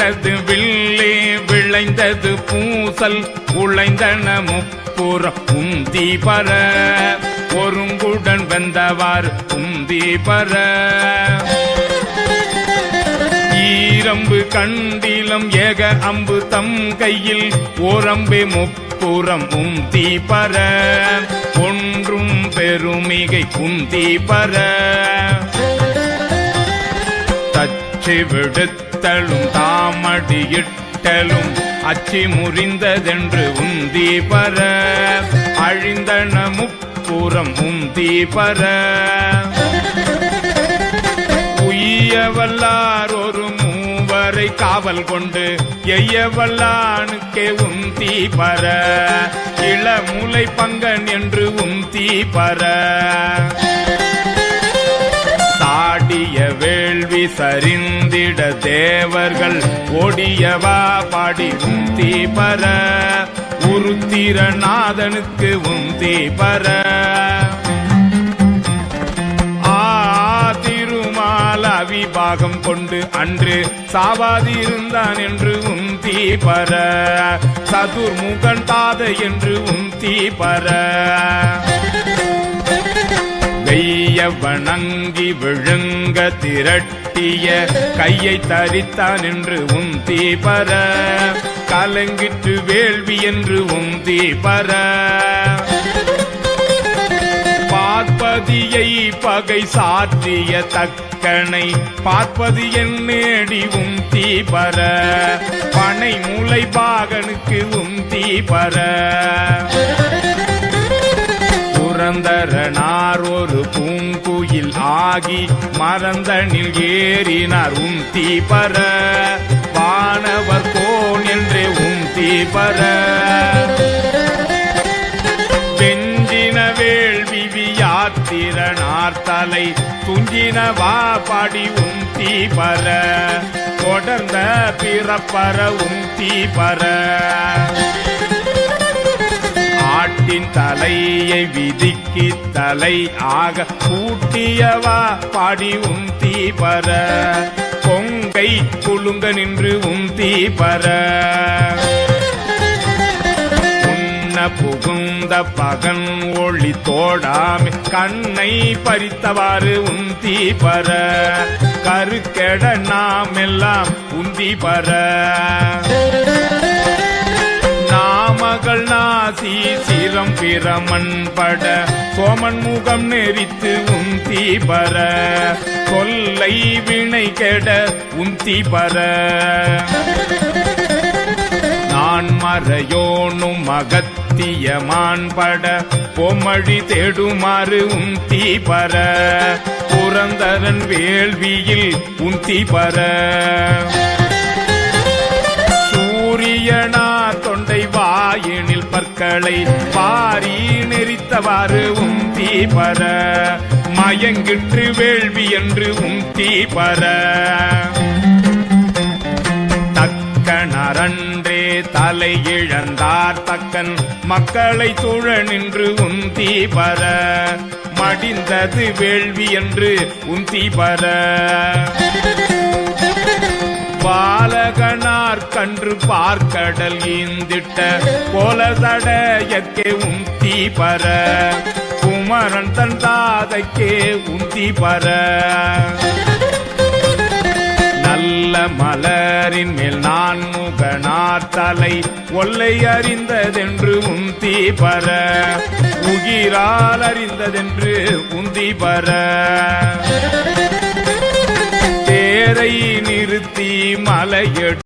விளைந்தது வில்லே விளைந்தது பூசல் உழைந்தன முப்புறம் உந்தி பர ஒருங்குடன் வெந்தவாறு உந்தி பர ஈரம்பு கண்டிலம் ஏக அம்பு தம் கையில் ஓரம்பே முப்புறம் உந்தி பர ஒன்றும் பெருமிகை உந்தி பர தச்சி விடுத்தலும் தாமடியிட்டலும் அச்சி முறிந்ததென்று உந்தி பர அழிந்தன முப்புறம் உந்தி பர உய்யவல்லார் ஒரு மூவரை காவல் கொண்டு எய்யவல்லானுக்கே உந்தி பர இளமுலை பங்கன் என்று உந்தி பர சாடிய வேள்வி சரிந்திட தேவர்கள் ஓடியவா பாடி உந்தி பர உருத்திரநாதனுக்கு உந்தி பர திருமால் அவிபாகம் கொண்டு அன்று சாவாதிருந்தான் என்று உந்தி பர சதுர்முகன் தாதை என்று உந்தி பர வெய்ய வணங்கி விழுங்க திரட்டிய கையை தரித்தான் என்று உந்தி பர கலங்கிட்டு வேள்வி என்று உந்தி பர பார்ப்பதியை பகை சாற்றிய தக்கனை பார்ப்பது என் நேடி உந்தி பர பனை மூளை பாகனுக்கு உந்தி பர புரந்தரனார் ஒரு பூங்குயில் ஆகி மறந்தனில் ஏறினார் உந்தி பர வானவர் கோன் என்றே உந்தி பர வெஞ்சின வேள்வி வியாத்திரனார் தலை துஞ்சின வா பாடி உந்தி பர தொடர்ந்த பிறப்பற உந்தி பர ஆட்டின் தலையை விதிக்கி தலை ஆக கூட்டியவா பாடி உந்தி பர கொங்கை குலுங்க நின்று உந்தி பர உண்ண புகுந்த பகன் ஒளி தோடாமி கண்ணை பறித்தவாறு உந்தி பர கருக்கெட நாம் எல்லாம் உந்தி பர நாமகள் நாசி சிரம் பிரமன் பட சோமன் முகம் நெறித்து உந்தி பர கொல்லை வினை கெட உந்தி பர நான் மறையோனும் மகத்தியமான் பட பொம்மழி தேடுமாறு உந்தி பர புரந்தரன் வேள்வியில் உந்தி பர சூரியனா தொண்டை வாயினில் பற்களை பாரி நெறித்தவாறு உந்தி பர மயங்கிற்று வேள்வி என்று உந்தி பர தக்கனரன்றே தலை இழந்தார் தக்கன் மக்களை சூழ நின்று உந்தி பர மடிந்தது வேள்வி என்று உந்தி பர பாலகனார் கன்று பார்க்கடல் ஈந்திட்ட கோலதடையக்கே உந்தி பர குமரன் தன் தாதைக்கே உந்தி பர நல்ல மலரின் மேல் நான் முகனார் தலை ஒல்லை அறிந்ததென்று உந்தி பர உகிரால் அறிந்ததென்று உந்தி பர தேரை நிறுத்தி மலையெடு